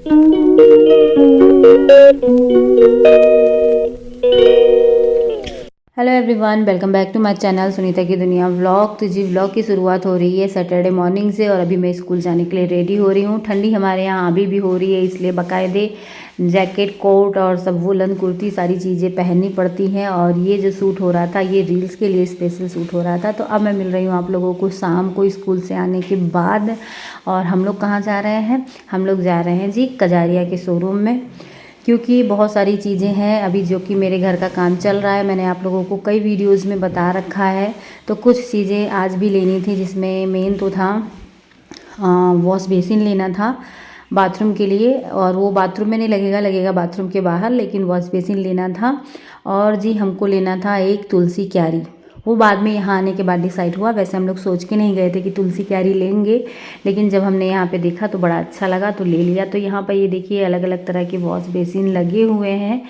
Hello everyone, welcome back to my channel Sunita की दुनिया vlog. तो जी व्लॉग की शुरुआत हो रही है सैटरडे मॉर्निंग से और अभी मैं स्कूल जाने के लिए रेडी हो रही हूँ। ठंडी हमारे यहाँ अभी भी हो रही है, इसलिए बाकायदे जैकेट, कोट और सब वुलन कुर्ती सारी चीज़ें पहननी पड़ती हैं। और ये जो सूट हो रहा था ये रील्स के लिए स्पेशल सूट हो रहा था। तो अब मैं मिल रही हूँ आप लोगों को शाम को स्कूल से आने के बाद। और हम लोग कहाँ जा रहे हैं? हम लोग जा रहे हैं जी कजारिया के शोरूम में, क्योंकि बहुत सारी चीज़ें हैं अभी जो कि मेरे घर का काम चल रहा है। मैंने आप लोगों को कई वीडियोस में बता रखा है। तो कुछ चीज़ें आज भी लेनी थी, जिसमें मेन तो था वॉश बेसिन लेना था बाथरूम के लिए। और वो बाथरूम में नहीं लगेगा बाथरूम के बाहर, लेकिन वॉश बेसिन लेना था। और जी हमको लेना था एक तुलसी क्यारी। वो बाद में यहाँ आने के बाद डिसाइड हुआ। वैसे हम लोग सोच के नहीं गए थे कि तुलसी क्यारी लेंगे, लेकिन जब हमने यहाँ पे देखा तो बड़ा अच्छा लगा तो ले लिया। तो यहाँ पर ये देखिए अलग अलग तरह के वॉश बेसिन लगे हुए हैं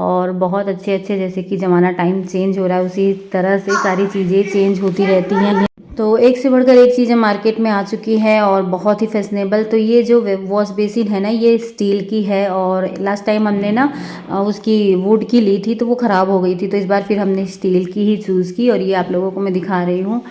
और बहुत अच्छे अच्छे, जैसे कि ज़माना टाइम चेंज हो रहा है उसी तरह से सारी चीज़ें चेंज होती रहती हैं। तो एक से बढ़कर एक चीज़ें मार्केट में आ चुकी है और बहुत ही फैशनेबल। तो ये जो वॉश बेसिन है ना, ये स्टील की है और लास्ट टाइम हमने ना उसकी वुड की ली थी तो वो ख़राब हो गई थी। तो इस बार फिर हमने स्टील की ही चूज़ की और ये आप लोगों को मैं दिखा रही हूँ।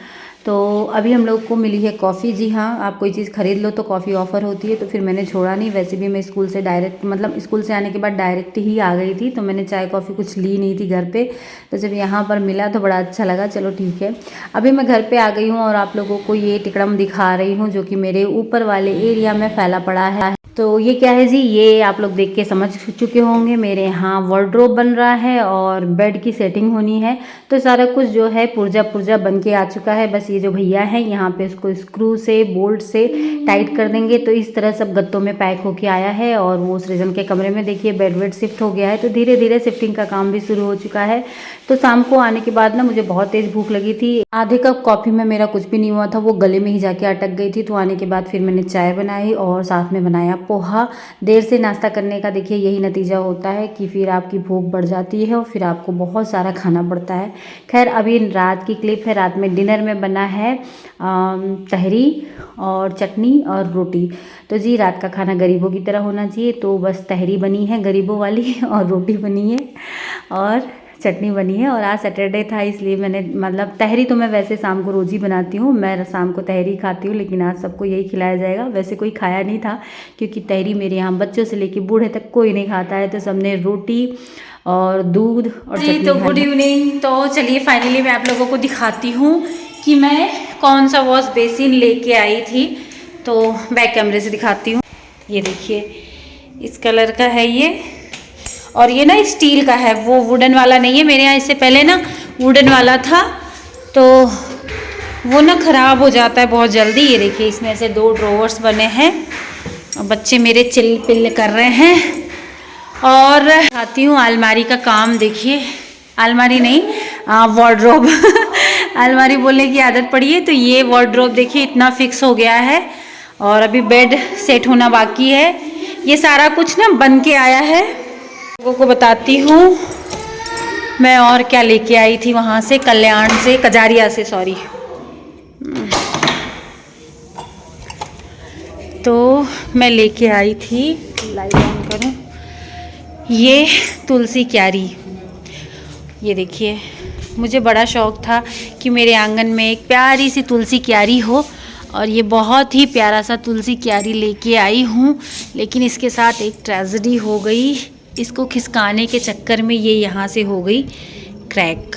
तो अभी हम लोग को मिली है कॉफ़ी। जी हाँ, आप कोई चीज़ ख़रीद लो तो कॉफ़ी ऑफ़र होती है, तो फिर मैंने छोड़ा नहीं। वैसे भी मैं स्कूल से डायरेक्ट, मतलब स्कूल से आने के बाद डायरेक्ट ही आ गई थी, तो मैंने चाय कॉफ़ी कुछ ली नहीं थी घर पे। तो जब यहाँ पर मिला तो बड़ा अच्छा लगा। चलो ठीक है, अभी मैं घर पे आ गई हूँ और आप लोगों को ये टिकड़म दिखा रही हूँ जो कि मेरे ऊपर वाले एरिया में फैला पड़ा है। तो ये क्या है जी, ये आप लोग देख के समझ चुके होंगे। मेरे यहाँ वार्डरोब बन रहा है और बेड की सेटिंग होनी है। तो सारा कुछ जो है पुर्जा पुर्जा बन के आ चुका है। बस ये जो भैया हैं यहाँ पे इसको स्क्रू से, बोल्ट से टाइट कर देंगे। तो इस तरह सब गत्तों में पैक होके आया है। और वो सृजन के कमरे में देखिए बेड वेड शिफ्ट हो गया है। तो धीरे धीरे शिफ्टिंग का काम भी शुरू हो चुका है। तो शाम को आने के बाद ना मुझे बहुत तेज़ भूख लगी थी। आधे कप कॉफ़ी में मेरा कुछ भी नहीं हुआ था, वो गले में ही जाके अटक गई थी। तो आने के बाद फिर मैंने चाय बनाई और साथ में बनाया पोहा। देर से नाश्ता करने का देखिए यही नतीजा होता है कि फिर आपकी भूख बढ़ जाती है और फिर आपको बहुत सारा खाना पड़ता है। खैर अभी रात की क्लिप है। रात में डिनर में बना है तहरी और चटनी और रोटी। तो जी रात का खाना गरीबों की तरह होना चाहिए। तो बस तहरी बनी है गरीबों वाली और रोटी बनी है और चटनी बनी है। और आज सैटरडे था इसलिए मैंने, मतलब तहरी तो मैं वैसे शाम को रोज़ ही बनाती हूँ, मैं शाम को तहरी खाती हूँ, लेकिन आज सबको यही खिलाया जाएगा। वैसे कोई खाया नहीं था क्योंकि तहरी मेरे यहाँ बच्चों से लेके बूढ़े तक कोई नहीं खाता है। तो सबने रोटी और दूध और चटनी। तो गुड इवनिंग। तो चलिए फाइनली मैं आप लोगों को दिखाती हूँ कि मैं कौन सा वॉश बेसिन लेके आई थी। तो बैक कैमरे से दिखाती हूँ। ये देखिए इस कलर का है ये, और ये ना स्टील का है, वो वुडन वाला नहीं है। मेरे यहाँ इससे पहले ना वुडन वाला था तो वो ना ख़राब हो जाता है बहुत जल्दी। ये देखिए इसमें से 2 ड्रॉवर्स बने हैं और बच्चे मेरे चिल पिल कर रहे हैं। और आती हूँ अलमारी का काम। देखिए अलमारी नहीं, वार्डरोब अलमारी बोलने की आदत पड़ी है। तो ये वार्डरोब देखिए इतना फिक्स हो गया है और अभी बेड सेट होना बाकी है। ये सारा कुछ ना बन के आया है। लोगों को बताती हूँ मैं और क्या लेके आई थी वहाँ से, कल्याण से, कजारिया से, सॉरी। तो मैं लेके आई थी, लाइट ऑन करूँ, ये तुलसी क्यारी। ये देखिए मुझे बड़ा शौक़ था कि मेरे आंगन में एक प्यारी सी तुलसी क्यारी हो और ये बहुत ही प्यारा सा तुलसी क्यारी लेके आई हूँ। लेकिन इसके साथ एक ट्रेजेडी हो गई। इसको खिसकाने के चक्कर में ये यहाँ से हो गई क्रैक।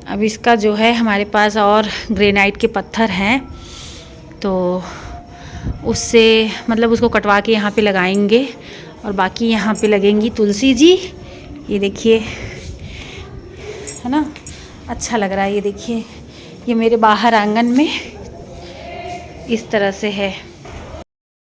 अब इसका जो है हमारे पास और ग्रेनाइट के पत्थर हैं तो उससे, मतलब उसको कटवा के यहाँ पे लगाएंगे और बाकी यहाँ पे लगेंगी तुलसी जी। ये देखिए है ना, अच्छा लग रहा है। ये देखिए ये मेरे बाहर आंगन में इस तरह से है।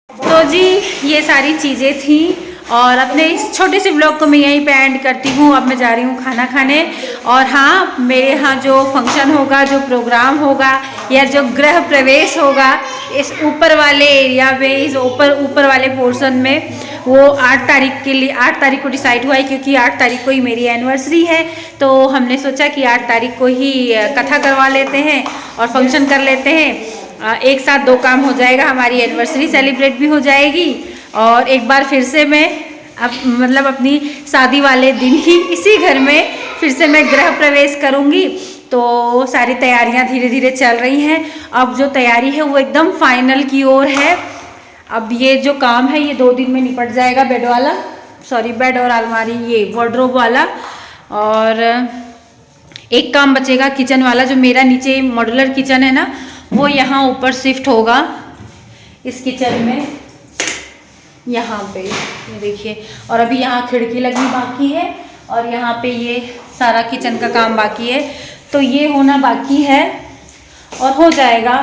तो जी ये सारी चीज़ें थी और अपने इस छोटे से ब्लॉग को मैं यहीं पे एंड करती हूँ। अब मैं जा रही हूँ खाना खाने। और हाँ, मेरे यहाँ जो फंक्शन होगा, जो प्रोग्राम होगा या जो गृह प्रवेश होगा इस ऊपर वाले एरिया में, इस ऊपर वाले पोर्शन में, वो 8 तारीख के लिए, 8 तारीख को डिसाइड हुआ है क्योंकि 8 तारीख को ही मेरी एनिवर्सरी है। तो हमने सोचा कि 8 तारीख को ही कथा करवा लेते हैं और फंक्शन कर लेते हैं। एक साथ 2 काम हो जाएगा, हमारी एनिवर्सरी सेलिब्रेट भी हो जाएगी और एक बार फिर से मैं मतलब अपनी शादी वाले दिन ही इसी घर में फिर से मैं गृह प्रवेश करूँगी। तो सारी तैयारियां धीरे धीरे चल रही हैं। अब जो तैयारी है वो एकदम फाइनल की ओर है। अब ये जो काम है ये 2 दिन में निपट जाएगा, बेड और अलमारी, ये वार्डरोब वाला। और एक काम बचेगा किचन वाला, जो मेरा नीचे मॉड्यूलर किचन है ना, वो यहाँ ऊपर शिफ्ट होगा इस किचन में, यहाँ पे ये देखिए। और अभी यहाँ खिड़की लगनी बाकी है और यहाँ पे ये सारा किचन का काम बाकी है। तो ये होना बाकी है और हो जाएगा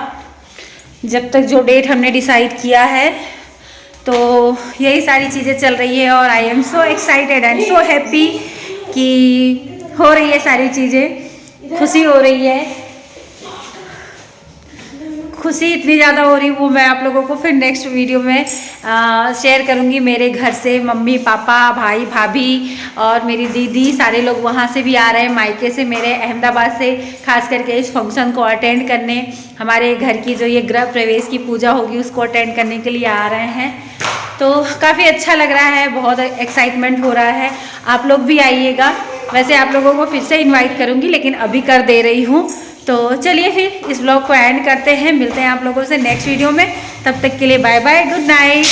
जब तक जो डेट हमने डिसाइड किया है। तो यही सारी चीज़ें चल रही है और I am so excited and so happy कि हो रही है सारी चीज़ें। खुशी हो रही है, खुशी इतनी ज़्यादा हो रही, वो मैं आप लोगों को फिर नेक्स्ट वीडियो में शेयर करूँगी। मेरे घर से मम्मी पापा भाई भाभी और मेरी दीदी सारे लोग वहाँ से भी आ रहे हैं, मायके से, मेरे अहमदाबाद से, खास करके इस फंक्शन को अटेंड करने, हमारे घर की जो ये गृह प्रवेश की पूजा होगी उसको अटेंड करने के लिए आ रहे हैं। तो काफ़ी अच्छा लग रहा है, बहुत एक्साइटमेंट हो रहा है। आप लोग भी आइएगा। वैसे आप लोगों को फिर से इन्वाइट करूँगी लेकिन अभी कर दे रही हूँ। तो चलिए फिर इस ब्लॉग को एंड करते हैं, मिलते हैं आप लोगों से नेक्स्ट वीडियो में। तब तक के लिए बाय बाय, गुड नाइट।